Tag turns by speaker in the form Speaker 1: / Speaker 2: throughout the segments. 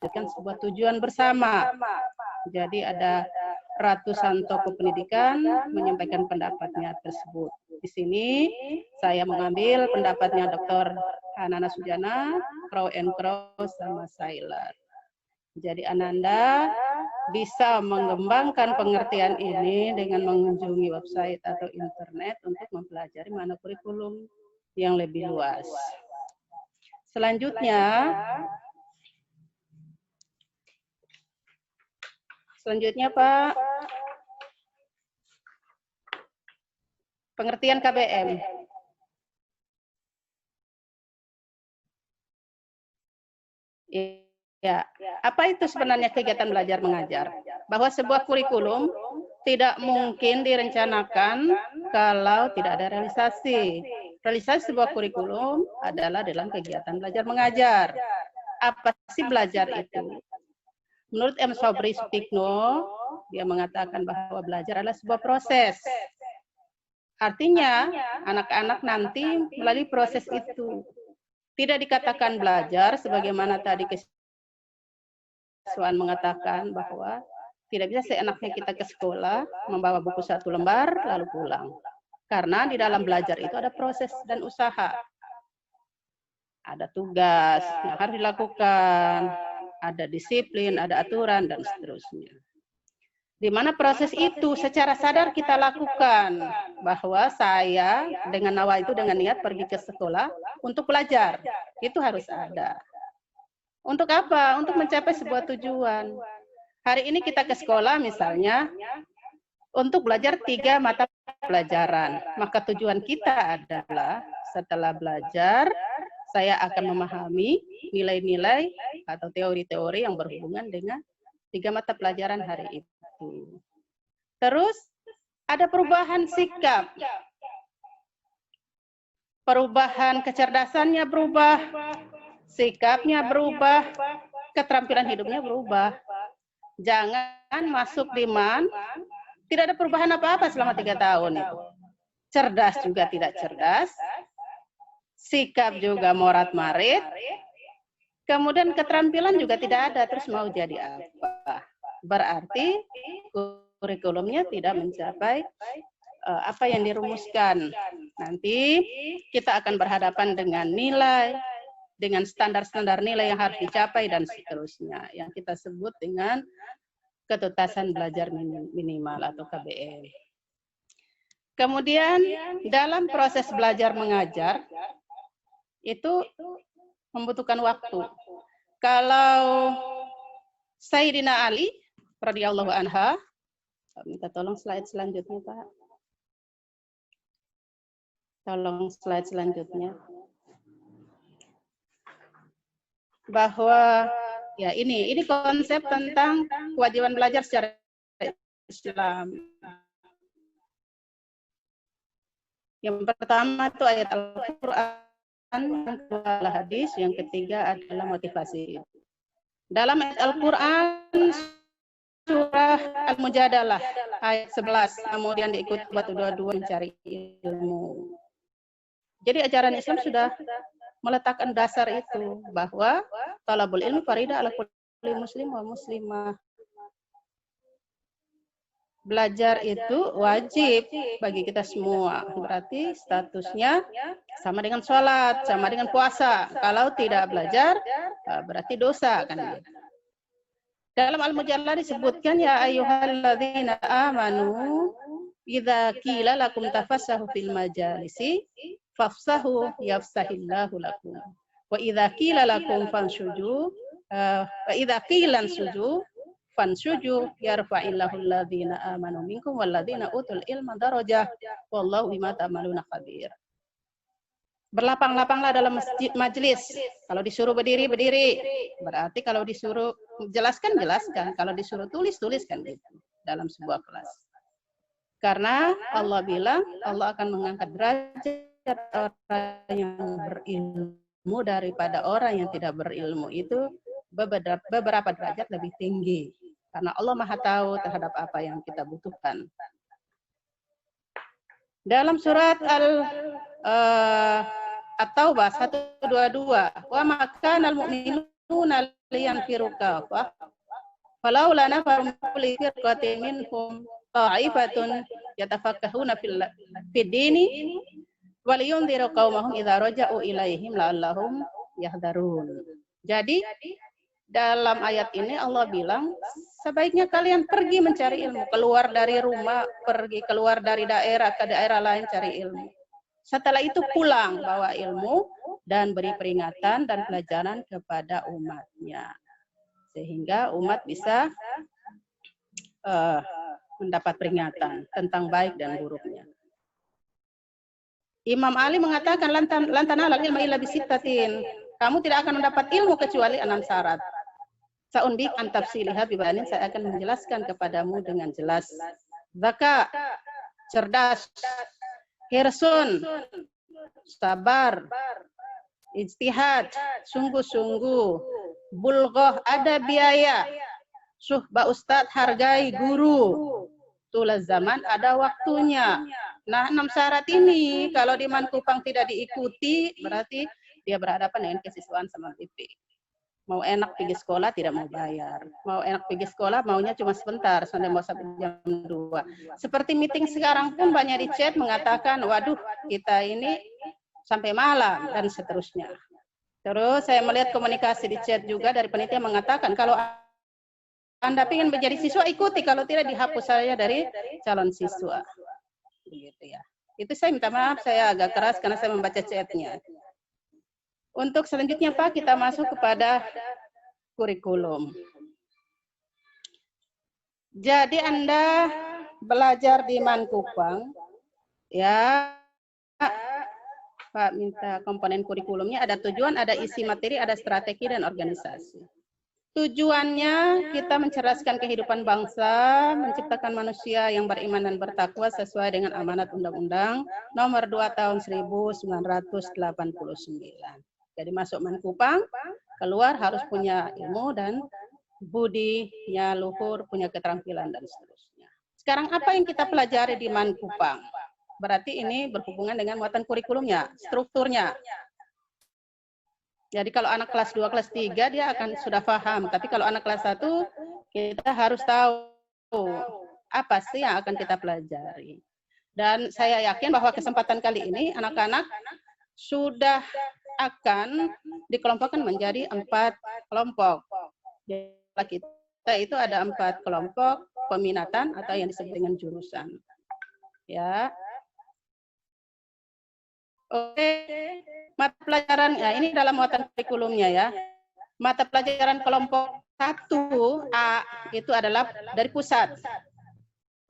Speaker 1: mewujudkan sebuah tujuan bersama. Jadi ada ratusan tokoh pendidikan menyampaikan pendapatnya tersebut. Di sini saya mengambil pendapatnya Dr. Hanana Sujana, Crow and Crow sama Sailor. Jadi Ananda bisa mengembangkan pengertian ini dengan mengunjungi website atau internet untuk mempelajari makna kurikulum yang lebih luas. Selanjutnya Pak, pengertian KBM. Ya, apa itu sebenarnya kegiatan belajar mengajar? Bahwa sebuah kurikulum tidak mungkin direncanakan kalau tidak ada realisasi. Realisasi sebuah kurikulum adalah dalam kegiatan belajar mengajar. Apa sih belajar itu? Menurut M. Sobri Sutikno, dia mengatakan bahwa belajar adalah sebuah proses. Artinya, anak-anak nanti melalui proses itu. Tidak dikatakan belajar, sebagaimana tadi Keswan mengatakan bahwa tidak bisa seenaknya kita ke sekolah, membawa buku 1 lembar, lalu pulang. Karena di dalam belajar itu ada proses dan usaha. Ada tugas yang harus dilakukan, ada disiplin, ada aturan, dan seterusnya. Di mana proses itu secara sadar kita lakukan, bahwa saya dengan nawa itu dengan niat pergi ke sekolah untuk belajar. Itu harus ada. Untuk apa? Untuk mencapai sebuah tujuan. Hari ini kita ke sekolah misalnya untuk belajar 3 mata pelajaran. Maka tujuan kita adalah setelah belajar, saya akan memahami nilai-nilai atau teori-teori yang berhubungan dengan 3 mata pelajaran hari itu. Terus ada perubahan sikap. Perubahan kecerdasannya berubah, sikapnya berubah, keterampilan hidupnya berubah. Jangan masuk demand, tidak ada perubahan apa-apa selama 3 tahun itu. Cerdas juga tidak cerdas, sikap juga morat-marit, kemudian keterampilan juga tidak ada, terus mau jadi apa? Berarti kurikulumnya tidak mencapai apa yang dirumuskan. Nanti kita akan berhadapan dengan nilai, dengan standar-standar nilai yang harus dicapai dan seterusnya, yang kita sebut dengan ketuntasan belajar minimal atau KBM. Kemudian dalam proses belajar mengajar itu membutuhkan waktu. Kalau Sayyidina Ali radhiyallahu anha, minta tolong slide selanjutnya, Pak. Tolong slide selanjutnya. Bahwa ya ini konsep tentang kewajiban belajar secara Islam. Yang pertama itu ayat Al-Quran, yang kedua adalah hadis, yang ketiga adalah motivasi. Dalam ayat Al-Quran surah Al-Mujadalah ayat 11, kemudian diikuti batu 22 mencari ilmu. Jadi ajaran Islam sudah meletakkan dasar itu, bahwa talabul ilmi faridah ala kulli muslim wa muslimah. Belajar itu wajib bagi kita semua. Berarti statusnya sama dengan sholat, sama dengan puasa. Kalau tidak belajar, berarti dosa kan. Dalam Al-Mujadlah disebutkan, ya ayyuhalladzina amanu idza qila lakum tafassahu fil majalisi fafsahu yafsahillahu lakum. Wa idza qila lakum fanshuju wa idza qilan suju fanshuju yarfa'illahu alladzina amanu minkum walladzina utul ilma darajah wallahu bima ta'maluna khabir. Berlapang-lapanglah dalam masjid majelis. Kalau disuruh berdiri, berdiri. Berarti kalau disuruh jelaskan, jelaskan. Kalau disuruh tulis, tuliskan gitu dalam sebuah kelas. Karena Allah bilang Allah akan mengangkat derajat orang yang berilmu daripada orang yang tidak berilmu, itu beberapa derajat lebih tinggi. Karena Allah Maha tahu terhadap apa yang kita butuhkan. Dalam surat At-Taubah 122, wa makana al-mu'minuna liyanfiru kafah falaula nafara min kulli firqatin minhum ta'ifatun yatafaqqahuna fid dini waliyunziru qaumahum idza raja'u ilaihim la'allahum yahdharun. Jadi dalam ayat ini Allah bilang sebaiknya kalian pergi mencari ilmu, keluar dari rumah, pergi keluar dari daerah ke daerah lain cari ilmu. Setelah itu pulang bawa ilmu dan beri peringatan dan pelajaran kepada umatnya. Sehingga umat bisa mendapat peringatan tentang baik dan buruknya. Imam Ali mengatakan lantana lal ilma illa bisittatin. Kamu tidak akan mendapat ilmu kecuali 6 syarat. Sa'unbik an tafsiliha bibanin, saya akan menjelaskan kepadamu dengan jelas. Zaka, cerdas, hirsun, sabar, ijtihad, sungguh-sungguh, bulghah, ada biaya, suhbah ustadz, hargai guru, tulaz zaman, ada waktunya. Nah, 6 syarat ini kalau di Mankupang tidak diikuti, berarti dia berhadapan dengan kesiswaan sama BP. Mau enak pergi sekolah tidak mau bayar. Mau enak pergi sekolah maunya cuma sebentar, sampai mau sampai jam 2. Seperti meeting sekarang pun banyak di chat mengatakan, waduh kita ini sampai malam dan seterusnya. Terus saya melihat komunikasi di chat juga dari panitia mengatakan kalau Anda ingin menjadi siswa ikuti, kalau tidak dihapus saya dari calon siswa. Begitu ya. Itu saya minta maaf, saya agak keras karena saya membaca chatnya. Untuk selanjutnya Pak, kita masuk kepada kurikulum. Jadi Anda belajar di Mankupang, ya Pak minta komponen kurikulumnya, ada tujuan, ada isi materi, ada strategi dan organisasi. Tujuannya kita mencerdaskan kehidupan bangsa, menciptakan manusia yang beriman dan bertakwa sesuai dengan amanat Undang-Undang Nomor 2 Tahun 1989. Jadi masuk Mankupang, keluar harus punya ilmu dan budinya luhur, punya keterampilan dan seterusnya. Sekarang apa yang kita pelajari di Mankupang? Berarti ini berhubungan dengan muatan kurikulumnya, strukturnya. Jadi kalau anak kelas 2, kelas 3 dia akan sudah paham. Tapi kalau anak kelas 1 kita harus tahu apa sih yang akan kita pelajari. Dan saya yakin bahwa kesempatan kali ini anak-anak sudah akan dikelompokkan menjadi 4 kelompok. Jadi kita itu ada 4 kelompok peminatan atau yang disebut dengan jurusan. Ya. Oke, mata pelajaran, ya ini dalam muatan kurikulumnya ya. Mata pelajaran kelompok 1A itu adalah dari pusat.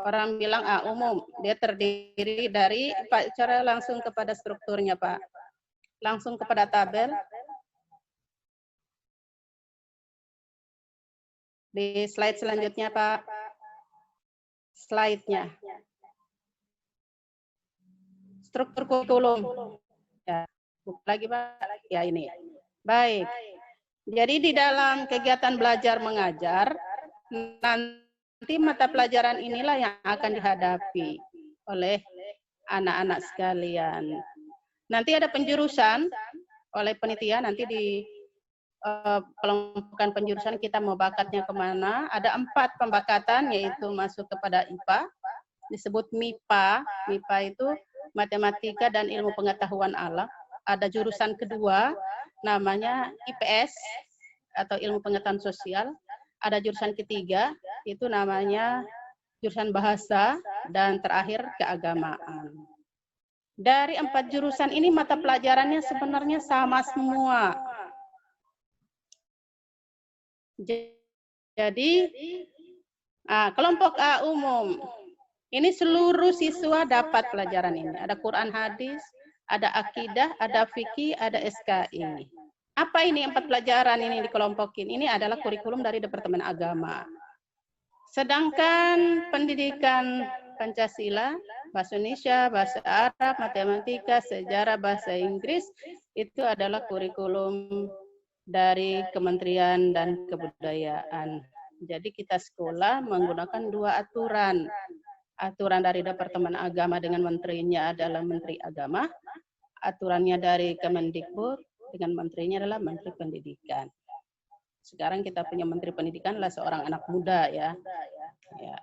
Speaker 1: Orang bilang A umum, dia terdiri dari, Pak, cara langsung kepada strukturnya Pak. Langsung kepada tabel. Di slide selanjutnya Pak. Slide-nya. Struktur kurikulum. Ya, buka lagi Pak. Ya ini. Baik. Jadi di dalam kegiatan belajar mengajar, nanti mata pelajaran inilah yang akan dihadapi oleh anak-anak sekalian. Nanti ada penjurusan oleh panitia, nanti di kelompokan penjurusan kita mau bakatnya kemana. Ada 4 pembakatan, yaitu masuk kepada IPA, disebut MIPA. MIPA itu matematika dan ilmu pengetahuan alam. Ada jurusan kedua namanya IPS atau ilmu pengetahuan sosial. Ada jurusan ketiga itu namanya jurusan bahasa dan terakhir keagamaan. Dari 4 jurusan ini mata pelajarannya sebenarnya sama semua. Jadi kelompok A umum. Ini seluruh siswa dapat pelajaran ini. Ada Quran hadis, ada akidah, ada fikih, ada SKI. Apa ini 4 pelajaran ini dikelompokin? Ini adalah kurikulum dari Departemen Agama. Sedangkan pendidikan Pancasila, bahasa Indonesia, bahasa Arab, matematika, sejarah, bahasa Inggris, itu adalah kurikulum dari Kementerian dan Kebudayaan. Jadi kita sekolah menggunakan 2 aturan. Aturan dari Departemen Agama dengan menterinya adalah Menteri Agama. Aturannya dari Kemendikbud dengan menterinya adalah Menteri Pendidikan. Sekarang kita punya Menteri Pendidikan adalah seorang anak muda ya. Ya.